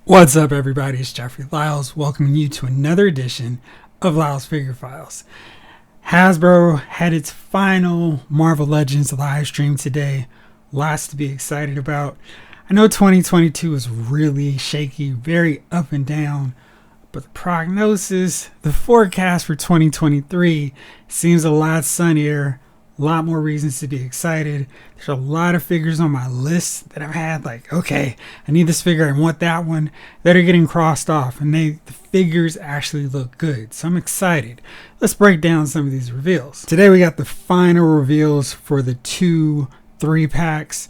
What's up, everybody? It's Jeffrey Lyles welcoming you to another edition of Lyles Figure Files. Hasbro had its final Marvel Legends live stream today. Lots to be excited about. I know 2022 was really shaky, very up and down, but the prognosis, the forecast for 2023 seems a lot sunnier. A lot more reasons to be excited. There's a lot of figures on my list that I've had like, okay, I need this figure, I want that one, that are getting crossed off, and the figures actually look good. So I'm excited. Let's break down some of these reveals. Today we got the final reveals for the 2 3-packs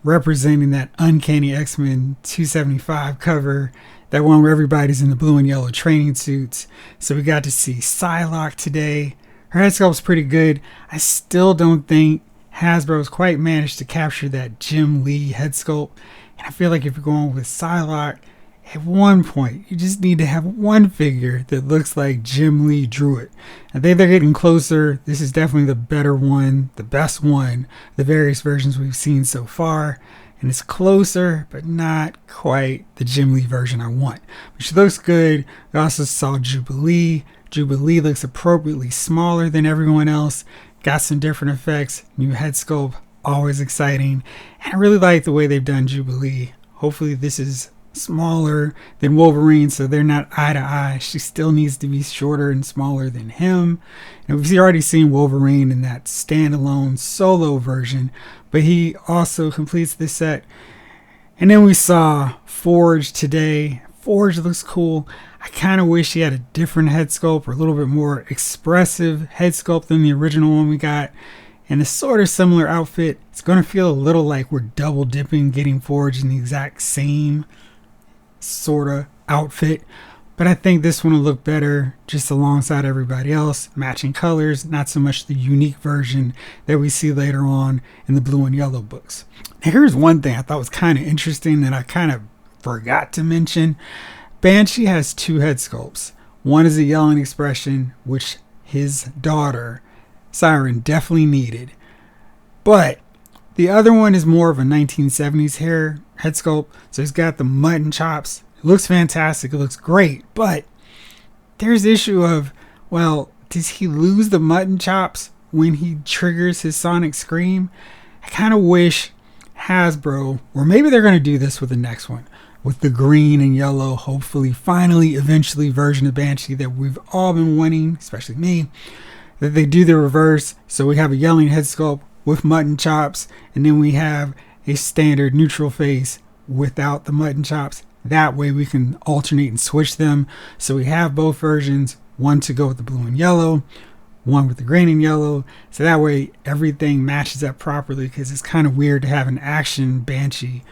representing that Uncanny X-Men 275 cover, that one where everybody's in the blue and yellow training suits. So we got to see Psylocke today. Her head sculpt's pretty good. I still don't think Hasbro's quite managed to capture that Jim Lee head sculpt. And I feel like if you're going with Psylocke, at one point, you just need to have one figure that looks like Jim Lee drew it. I think they're getting closer. This is definitely the better one, the best one, the various versions we've seen so far. And it's closer, but not quite the Jim Lee version I want. But she looks good. We also saw Jubilee. Jubilee looks appropriately smaller than everyone else. Got some different effects. New head sculpt. Always exciting. And I really like the way they've done Jubilee. Hopefully this is smaller than Wolverine, so they're not eye to eye. She still needs to be shorter and smaller than him. And we've already seen Wolverine in that standalone solo version, but he also completes this set. And then we saw Forge today. Forge looks cool. I kind of wish he had a different head sculpt or a little bit more expressive head sculpt than the original one we got. And a sort of similar outfit. It's going to feel a little like we're double dipping, getting Forge in the exact same sort of outfit. But I think this one will look better just alongside everybody else. Matching colors, not so much the unique version that we see later on in the blue and yellow books. Now, here's one thing I thought was kind of interesting that I kind of forgot to mention. Banshee has 2 head sculpts. One is a yelling expression, which his daughter, Siren, definitely needed. But the other one is more of a 1970s head sculpt. So he's got the mutton chops. It looks fantastic. It looks great. But there's the issue of, well, does he lose the mutton chops when he triggers his sonic scream? I kind of wish Hasbro, or maybe they're going to do this with the next one, with the green and yellow, hopefully, finally, eventually version of Banshee that we've all been wanting, especially me, that they do the reverse. So we have a yelling head sculpt with mutton chops, and then we have a standard neutral face without the mutton chops. That way we can alternate and switch them. So we have both versions, one to go with the blue and yellow, one with the green and yellow. So that way everything matches up properly, because it's kind of weird to have an action Banshee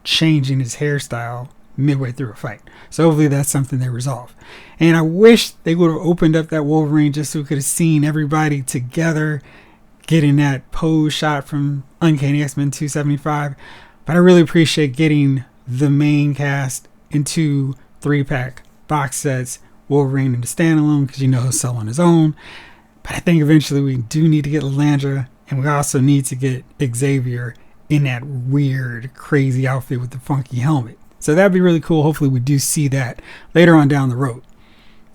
changing his hairstyle midway through a fight. So hopefully that's something they resolve. And I wish they would have opened up that Wolverine just so we could have seen everybody together getting that pose shot from Uncanny X-Men 275. But I really appreciate getting the main cast in 2 3-pack box sets, Wolverine in the standalone, because you know he'll sell on his own. But I think eventually we do need to get Lilandra, and we also need to get Xavier in that weird, crazy outfit with the funky helmet. So that'd be really cool. Hopefully we do see that later on down the road.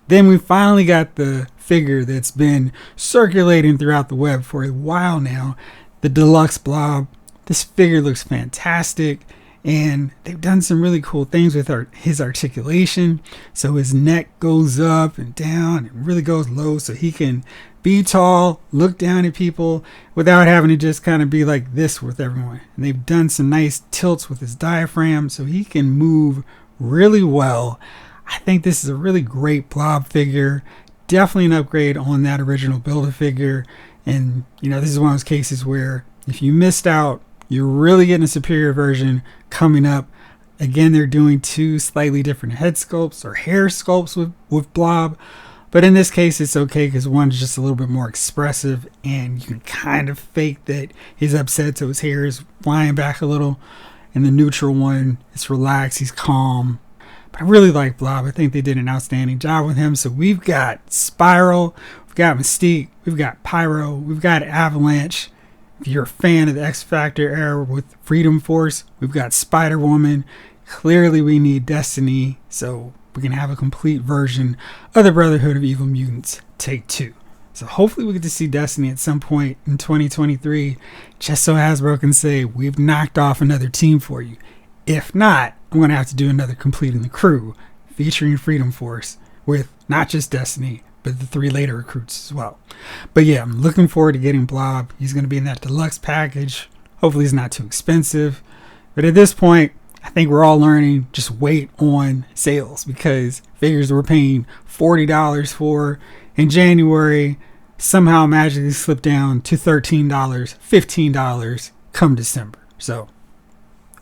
Then we finally got the figure that's been circulating throughout the web for a while now, the deluxe Blob. This figure looks fantastic, and they've done some really cool things with his articulation. So his neck goes up and down and really goes low, so he can be tall, look down at people without having to just kind of be like this with everyone. And they've done some nice tilts with his diaphragm so he can move really well. I think this is a really great Blob figure. Definitely an upgrade on that original Build-A-Figure. And, you know, this is one of those cases where if you missed out, you're really getting a superior version coming up. Again, they're doing 2 slightly different head sculpts or hair sculpts with Blob. But in this case, it's okay because one's just a little bit more expressive, and you can kind of fake that he's upset, so his hair is flying back a little. And the neutral one, it's relaxed, he's calm. But I really like Blob. I think they did an outstanding job with him. So we've got Spiral, we've got Mystique, we've got Pyro, we've got Avalanche. If you're a fan of the X Factor era with Freedom Force, we've got Spider-Woman, Clearly we need Destiny, so we can have a complete version of the Brotherhood of Evil Mutants Take 2. So hopefully we get to see Destiny at some point in 2023, just so Hasbro can say, we've knocked off another team for you. If not, I'm going to have to do another Completing the Crew, featuring Freedom Force, with not just Destiny, but the 3 later recruits as well. But yeah, I'm looking forward to getting Blob. He's going to be in that deluxe package. Hopefully he's not too expensive. But at this point, I think we're all learning, just wait on sales, because figures we're paying $40 for in January somehow magically slip down to $13, $15 come December. So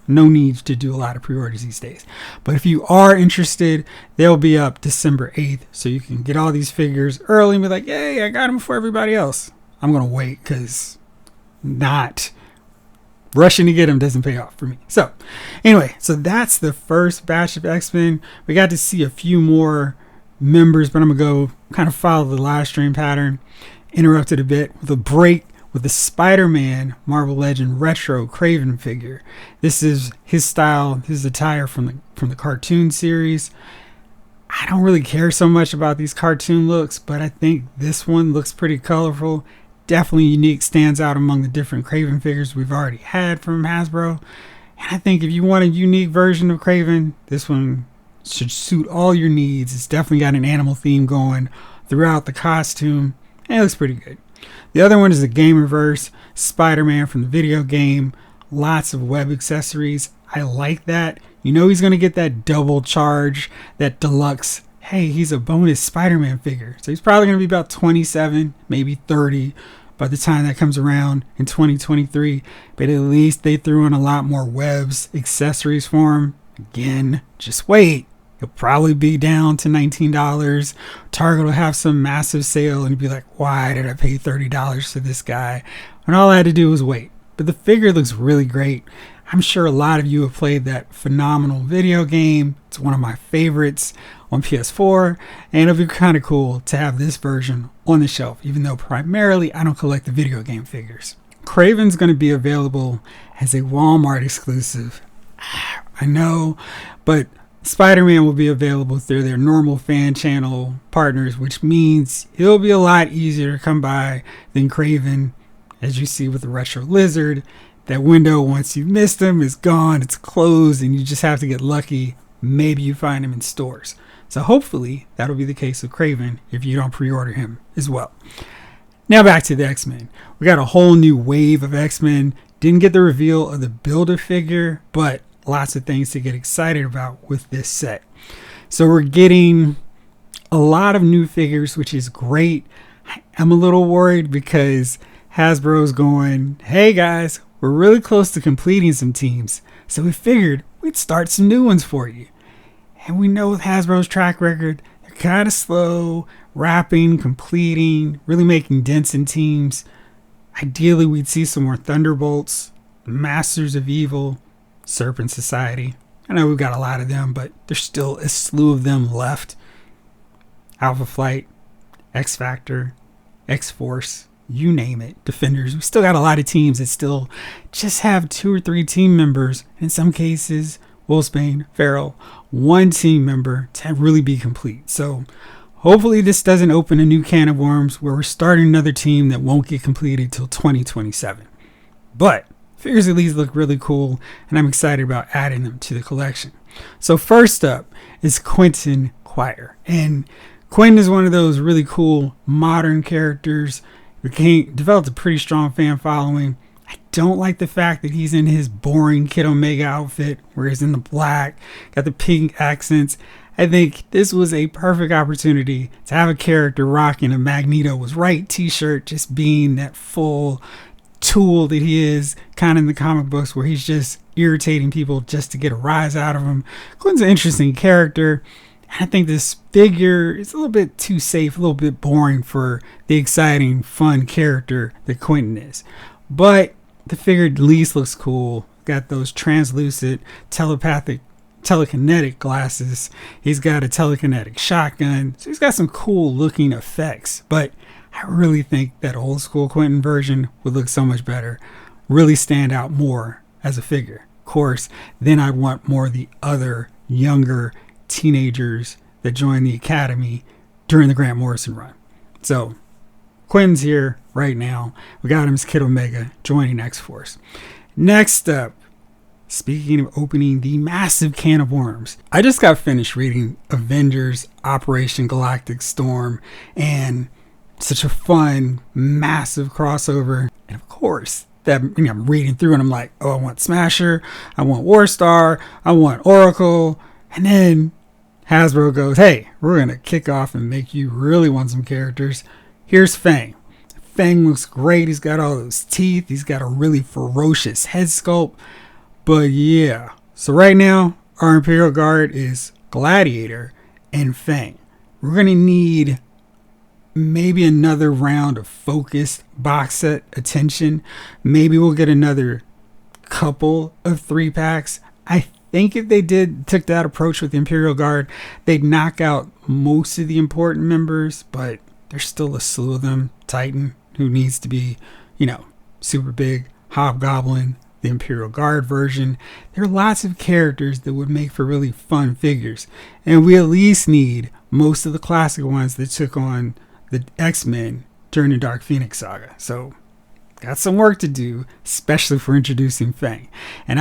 no need to do a lot of pre-orders these days. But if you are interested, they'll be up December 8th. So you can get all these figures early and be like, hey, I got them before everybody else. I'm going to wait, because not rushing to get them doesn't pay off for me. So anyway, so that's the first batch of X-Men. We got to see a few more members, but I'm going to go kind of follow the live stream pattern. Interrupted a bit with a break with the Spider-Man Marvel Legend Retro Craven figure. This is his style, his attire from the cartoon series. I don't really care so much about these cartoon looks, but I think this one looks pretty colorful. Definitely unique, stands out among the different Craven figures we've already had from Hasbro. And I think if you want a unique version of Craven, this one should suit all your needs. It's definitely got an animal theme going throughout the costume, and it looks pretty good. The other one is the Gamerverse Spider-Man from the video game. Lots of web accessories. I like that. You know he's going to get that double charge, that deluxe. Hey, he's a bonus Spider-Man figure. So he's probably going to be about 27, maybe 30 by the time that comes around in 2023. But at least they threw in a lot more webs, accessories for him. Again, just wait. It'll probably be down to $19. Target will have some massive sale and you'll be like, why did I pay $30 for this guy? And all I had to do was wait. But the figure looks really great. I'm sure a lot of you have played that phenomenal video game. It's one of my favorites on PS4, and it'll be kind of cool to have this version on the shelf, even though primarily I don't collect the video game figures. Craven's going to be available as a Walmart exclusive. I know, but Spider-Man will be available through their normal fan channel partners, which means it'll be a lot easier to come by than Craven, as you see with the Retro Lizard. That window, once you missed them, is gone, it's closed, and you just have to get lucky. Maybe you find him in stores. So hopefully that'll be the case with Craven if you don't pre-order him as well. Now back to the X-Men. We got a whole new wave of X-Men. Didn't get the reveal of the Build-A-Figure, but lots of things to get excited about with this set. So we're getting a lot of new figures, which is great. I'm a little worried because Hasbro's going, hey guys, we're really close to completing some teams, so we figured we'd start some new ones for you. And we know with Hasbro's track record, they're kind of slow, wrapping, completing, really making dents in teams. Ideally, we'd see some more Thunderbolts, Masters of Evil, Serpent Society. I know we've got a lot of them, but there's still a slew of them left. Alpha Flight, X Factor, X Force, you name it, Defenders. We still got a lot of teams that still just have 2 or 3 team members. In some cases, Wolfsbane, Feral, 1 team member to really be complete. So hopefully this doesn't open a new can of worms where we're starting another team that won't get completed till 2027. But figures at least look really cool, and I'm excited about adding them to the collection. So first up is Quentin Quire. And Quentin is one of those really cool modern characters. Developed a pretty strong fan following. I don't like the fact that he's in his boring Kid Omega outfit where he's in the black, got the pink accents. I think this was a perfect opportunity to have a character rocking a Magneto was right t-shirt, just being that full tool that he is kind of in the comic books where he's just irritating people just to get a rise out of him. Quentin's an interesting character. I think this figure is a little bit too safe, a little bit boring for the exciting, fun character that Quentin is. But the figure at least looks cool. Got those translucent, telekinetic glasses. He's got a telekinetic shotgun. So he's got some cool looking effects. But I really think that old school Quentin version would look so much better. Really stand out more as a figure. course, then I'd want more of the other younger teenagers that joined the academy during the Grant Morrison run. So Quinn's here right now. We got him as Kid Omega joining X-Force. Next up, speaking of opening the massive can of worms, I just got finished reading Avengers Operation Galactic Storm, and such a fun, massive crossover. And of course, that I'm reading through and I'm like, oh, I want Smasher, I want Warstar, I want Oracle. And then Hasbro goes, hey, we're going to kick off and make you really want some characters. Here's Fang. Fang looks great. He's got all those teeth. He's got a really ferocious head sculpt. But yeah, so right now, our Imperial Guard is Gladiator and Fang. We're going to need maybe another round of focused box set attention. Maybe we'll get another couple of 3-packs. I think if they took that approach with the Imperial Guard, they'd knock out most of the important members, but there's still a slew of them. Titan, who needs to be, super big. Hobgoblin, the Imperial Guard version. There are lots of characters that would make for really fun figures. And we at least need most of the classic ones that took on the X-Men during the Dark Phoenix saga. So got some work to do, especially for introducing Fang. And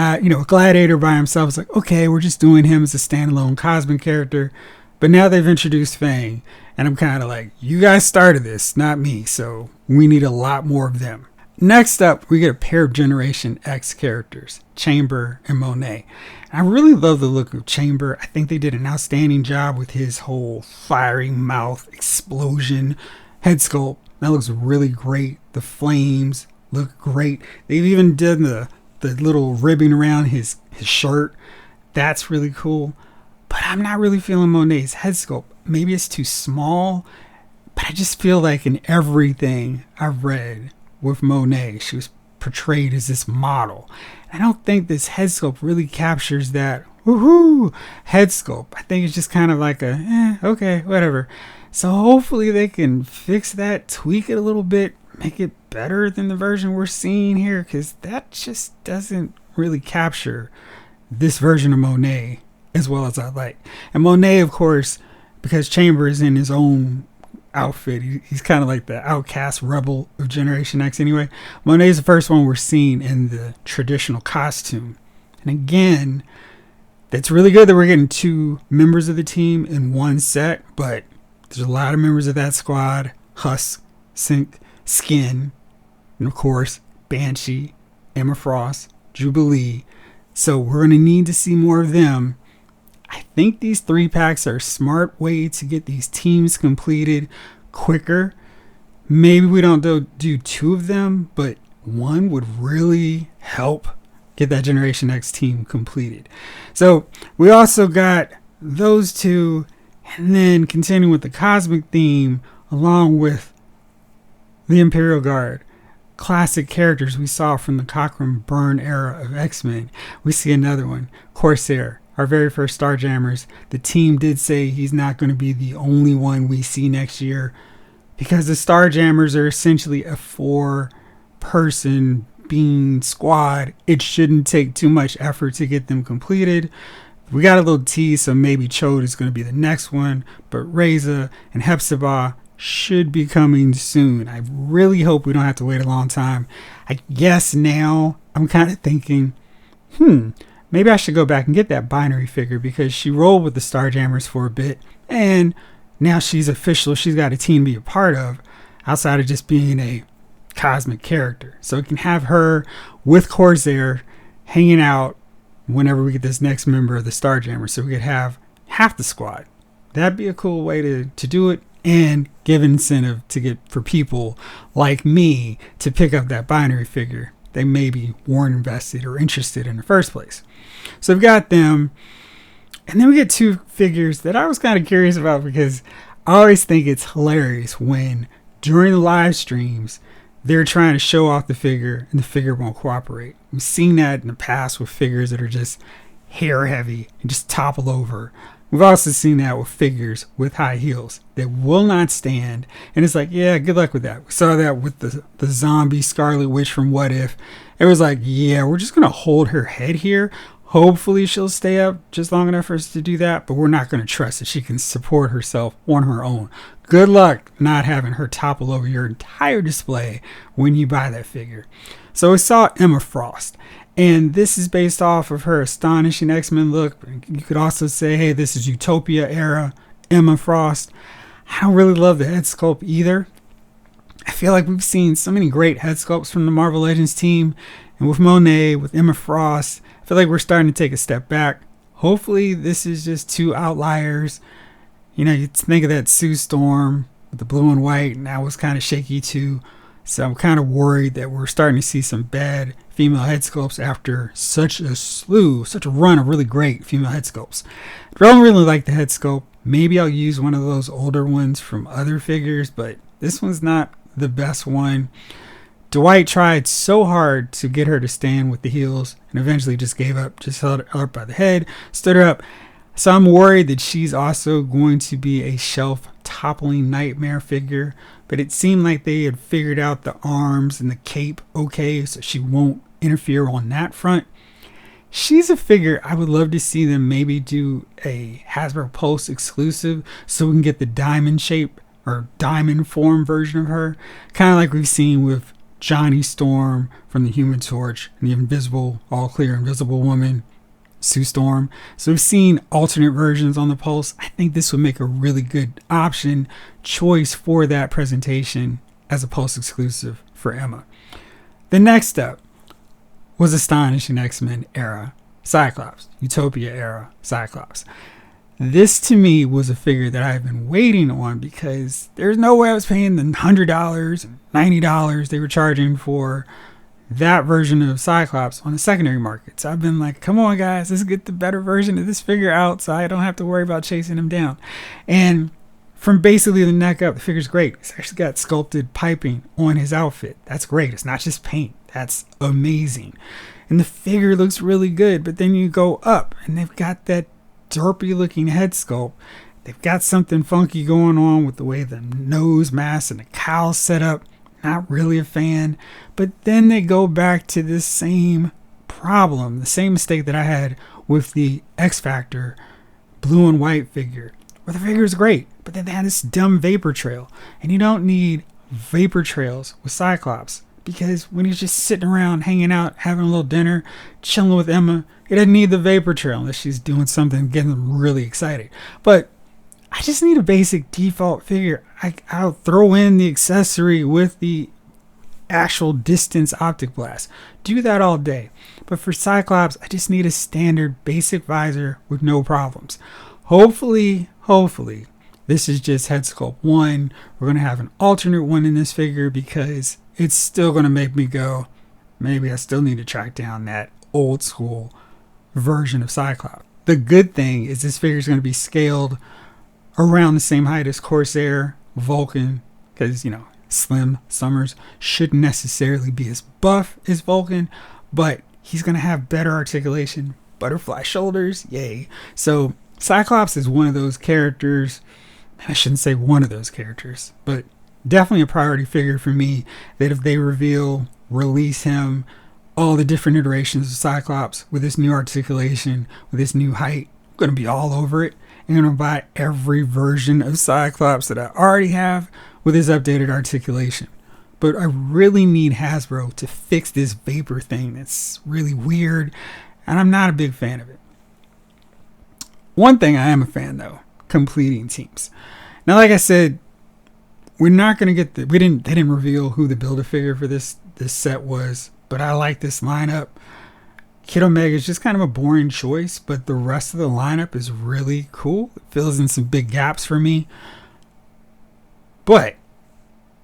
Gladiator by himself is like, okay, we're just doing him as a standalone cosmic character. But now they've introduced Fang, and I'm kind of like, you guys started this, not me. So we need a lot more of them. Next up, we get a pair of Generation X characters, Chamber and Monet. I really love the look of Chamber. I think they did an outstanding job with his whole fiery mouth explosion head sculpt. That looks really great. The flames look great. They've even done the little ribbing around his shirt. That's really cool. But I'm not really feeling Monet's head sculpt. Maybe it's too small, but I just feel like in everything I've read with Monet, she was portrayed as this model. I don't think this head sculpt really captures that woohoo head sculpt. I think it's just kind of like okay, whatever. So hopefully they can fix that, tweak it a little bit, make it better than the version we're seeing here, because that just doesn't really capture this version of Monet as well as I like. And Monet, of course, because Chamber is in his own outfit, he's kind of like the outcast rebel of Generation X anyway. Monet is the first one we're seeing in the traditional costume. And again, that's really good that we're getting 2 members of the team in one set, but there's a lot of members of that squad: Husk, Sync, Skin, and of course, Banshee, Emma Frost, Jubilee. So we're going to need to see more of them. I think these 3-packs are a smart way to get these teams completed quicker. Maybe we don't do 2 of them, but 1 would really help get that Generation X team completed. So we also got those 2, and then continuing with the cosmic theme along with the Imperial Guard. Classic characters we saw from the Cockrum Byrne era of X-Men. We see another one, Corsair, our very first Starjammers. The team did say he's not going to be the only one we see next year, because the Starjammers are essentially a 4-person being squad. It shouldn't take too much effort to get them completed. We got a little tease, so maybe Chode is going to be the next one, but Reza and Hepzibah should be coming soon. I really hope we don't have to wait a long time. I guess now I'm kind of thinking, maybe I should go back and get that binary figure, because she rolled with the Starjammers for a bit, and now she's official. She's got a team to be a part of outside of just being a cosmic character. So we can have her with Corsair hanging out whenever we get this next member of the Starjammers, so we could have half the squad. That'd be a cool way to do it, and give incentive for people like me to pick up that binary figure they maybe weren't invested or interested in the first place. So we've got them. And then we get 2 figures that I was kind of curious about, because I always think it's hilarious when during the live streams they're trying to show off the figure and the figure won't cooperate. We've seen that in the past with figures that are just hair heavy and just topple over We've also seen that with figures with high heels that will not stand. And it's like, yeah, good luck with that. We saw that with the zombie Scarlet Witch from What If. It was like, yeah, we're just going to hold her head here. Hopefully she'll stay up just long enough for us to do that, but we're not going to trust that she can support herself on her own. Good luck not having her topple over your entire display when you buy that figure. So we saw Emma Frost, and this is based off of her astonishing X-Men look. You could also say, hey, this is Utopia era Emma Frost. I don't really love the head sculpt either. I feel like we've seen so many great head sculpts from the Marvel Legends team, and with Monet, with Emma Frost, I feel like we're starting to take a step back. Hopefully this is just two outliers. You know, you think of that Sue Storm with the blue and white, and that was kind of shaky too. So I'm kind of worried that we're starting to see some bad female head sculpts after such a run of really great female head sculpts. I don't really like the head sculpt. Maybe I'll use one of those older ones from other figures, but this one's not the best one. Dwight tried so hard to get her to stand with the heels and eventually just gave up, just held her up by the head, stood her up. So I'm worried that she's also going to be a shelf toppling nightmare figure, but it seemed like they had figured out the arms and the cape okay, so she won't interfere on that front. She's a figure I would love to see them maybe do a Hasbro Pulse exclusive so we can get the diamond shape or diamond form version of her, kind of like we've seen with Johnny Storm from the Human Torch and the Invisible, All Clear Invisible Woman, Sue Storm. So we've seen alternate versions on the Pulse. I think this would make a really good option choice for that presentation as a Pulse exclusive for Emma. The next up was Astonishing X-Men era Cyclops, Utopia era Cyclops. This to me was a figure that I've been waiting on because there's no way I was paying the $100 and $90 they were charging for that version of Cyclops on the secondary markets. I've been like, come on guys, let's get the better version of this figure out so I don't have to worry about chasing him down. And from basically the neck up, the figure's great. It's actually got sculpted piping on his outfit. That's great. It's not just paint. That's amazing. And the figure looks really good, but then you go up and they've got that derpy looking head sculpt. They've got something funky going on with the way the nose mask and the cowl's set up. Not really a fan. But then they go back to this same problem, the same mistake that I had with the X Factor blue and white figure, where the figure is great, but then they had this dumb vapor trail. And you don't need vapor trails with Cyclops, because when he's just sitting around, hanging out, having a little dinner, chilling with Emma, he doesn't need the vapor trail unless she's doing something, getting them really excited. But I just need a basic default figure. I'll throw in the accessory with the actual distance optic blast. Do that all day. But for Cyclops, I just need a standard basic visor with no problems. Hopefully, this is just head sculpt 1. We're going to have an alternate one in this figure because it's still going to make me go, maybe I still need to track down that old school version of Cyclops. The good thing is this figure is going to be scaled around the same height as Corsair, Vulcan, because, you know, Slim Summers shouldn't necessarily be as buff as Vulcan, but he's going to have better articulation, butterfly shoulders, yay. So Cyclops is one of those characters, I shouldn't say one of those characters, but definitely a priority figure for me, that if they release him, all the different iterations of Cyclops with this new articulation, with this new height, I'm going to be all over it. I'm going to buy every version of Cyclops that I already have with his updated articulation. But I really need Hasbro to fix this vapor thing that's really weird, and I'm not a big fan of it. One thing I am a fan though, completing teams. Now, like I said, we're not going to get they didn't reveal who the Build-A-Figure for this set was, but I like this lineup. Kid Omega is just kind of a boring choice, but the rest of the lineup is really cool. It fills in some big gaps for me. But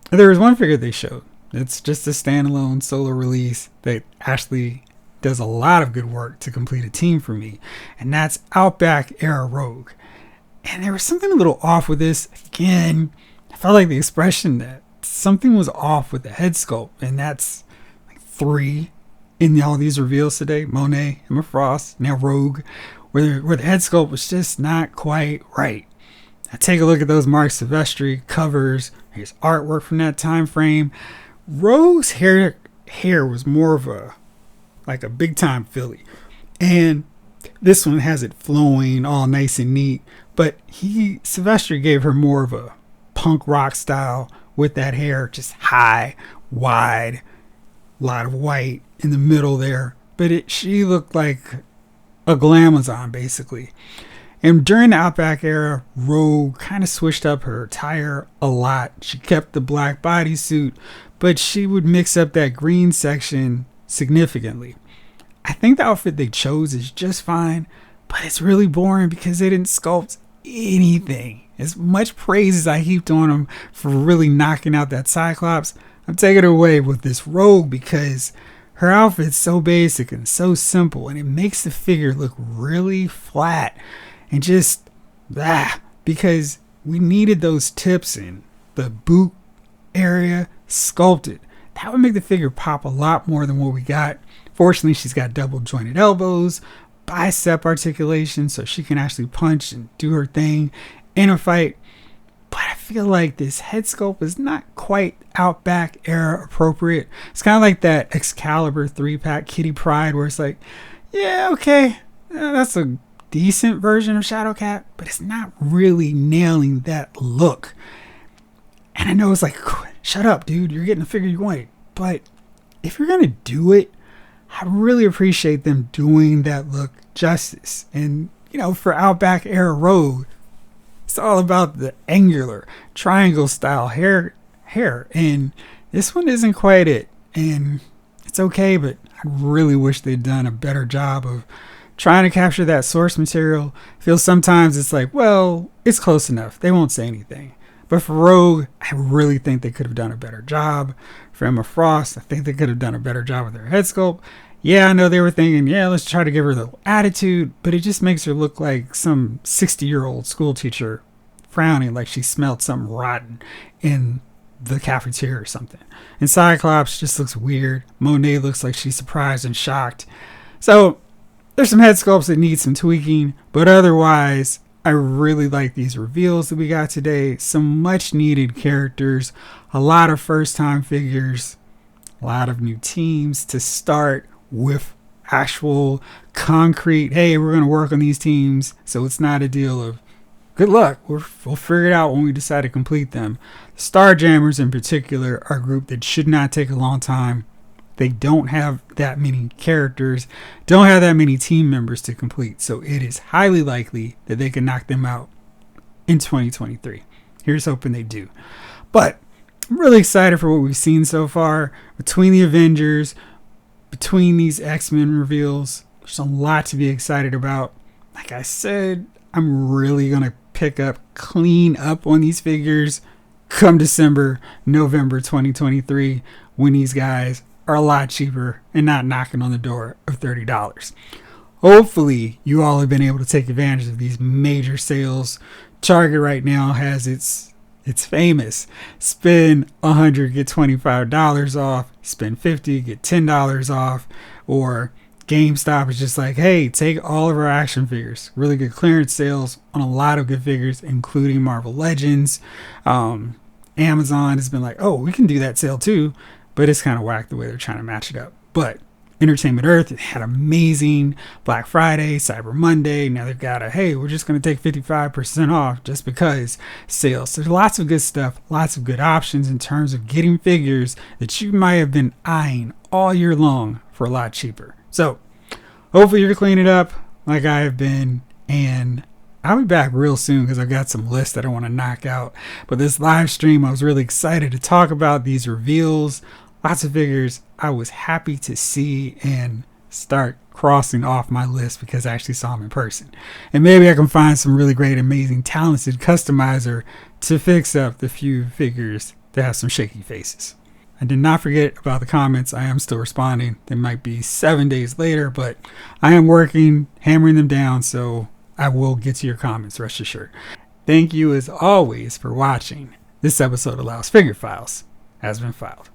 there was one figure they showed. It's just a standalone solo release that actually does a lot of good work to complete a team for me, and that's Outback Era Rogue. And there was something a little off with this. Again, I felt like the expression that something was off with the head sculpt, and that's like 3 in all these reveals today. Monet, Emma Frost, now Rogue. where the head sculpt was just not quite right. I take a look at those Mark Silvestri covers, his artwork from that time frame. Rogue's hair was more of a big time Philly, and this one has it flowing all nice and neat. But Silvestri gave her more of a punk rock style with that hair, just high, wide, a lot of white in the middle there. But she looked like a glamazon basically. And during the Outback era, Rogue kind of switched up her attire a lot. She kept the black bodysuit, but she would mix up that green section significantly. I think the outfit they chose is just fine, but it's really boring because they didn't sculpt anything. As much praise as I heaped on them for really knocking out that Cyclops, I'm taking it away with this Rogue because her outfit's so basic and so simple, and it makes the figure look really flat and just because we needed those tips in the boot area sculpted. That would make the figure pop a lot more than what we got. Fortunately, she's got double jointed elbows, bicep articulation, so she can actually punch and do her thing in a fight. But I feel like this head sculpt is not quite Outback era appropriate. It's kind of like that Excalibur 3-pack Kitty Pryde where it's like, yeah, okay, that's a decent version of Shadowcat, but it's not really nailing that look. And I know it's like, shut up, dude, you're getting the figure you wanted. But if you're going to do it, I really appreciate them doing that look justice. And, for Outback era Rogue, it's all about the angular triangle style hair. And this one isn't quite it. And it's okay, but I really wish they'd done a better job of trying to capture that source material. Feels sometimes it's like, well, it's close enough. They won't say anything. But for Rogue, I really think they could have done a better job. For Emma Frost, I think they could have done a better job with her head sculpt. Yeah, I know they were thinking, let's try to give her the attitude, but it just makes her look like some 60-year-old school teacher frowning like she smelled something rotten in the cafeteria or something. And Cyclops just looks weird. Monet looks like she's surprised and shocked. So there's some head sculpts that need some tweaking, but otherwise, I really like these reveals that we got today. Some much needed characters, a lot of first time figures, a lot of new teams to start with actual concrete, hey, we're going to work on these teams. So it's not a deal of good luck. We'll figure it out when we decide to complete them. Starjammers in particular are a group that should not take a long time. They don't have that many characters, don't have that many team members to complete. So it is highly likely that they can knock them out in 2023. Here's hoping they do. But I'm really excited for what we've seen so far. Between the Avengers, between these X-Men reveals, there's a lot to be excited about. Like I said, I'm really going to clean up on these figures come December, November 2023, when these guys are a lot cheaper and not knocking on the door of $30. Hopefully you all have been able to take advantage of these major sales. Target right now has its famous spend $100 get $25 off, spend $50 get $10 off, or GameStop is just like, hey, take all of our action figures. Really good clearance sales on a lot of good figures, including Marvel Legends. Amazon has been like, oh, we can do that sale too. But it's kind of whack the way they're trying to match it up. But Entertainment Earth had amazing Black Friday, Cyber Monday. Now they've got hey, we're just going to take 55% off just because sales. So there's lots of good stuff, lots of good options in terms of getting figures that you might have been eyeing all year long for a lot cheaper. So hopefully you're cleaning up like I have been. And I'll be back real soon because I've got some lists that I want to knock out. But this live stream, I was really excited to talk about these reveals. Lots of figures I was happy to see and start crossing off my list because I actually saw them in person. And maybe I can find some really great, amazing, talented customizer to fix up the few figures that have some shaky faces. I did not forget about the comments. I am still responding. They might be 7 days later, but I am working, hammering them down, so I will get to your comments, rest assured. Thank you as always for watching. This episode of Loud's Figure Files has been filed.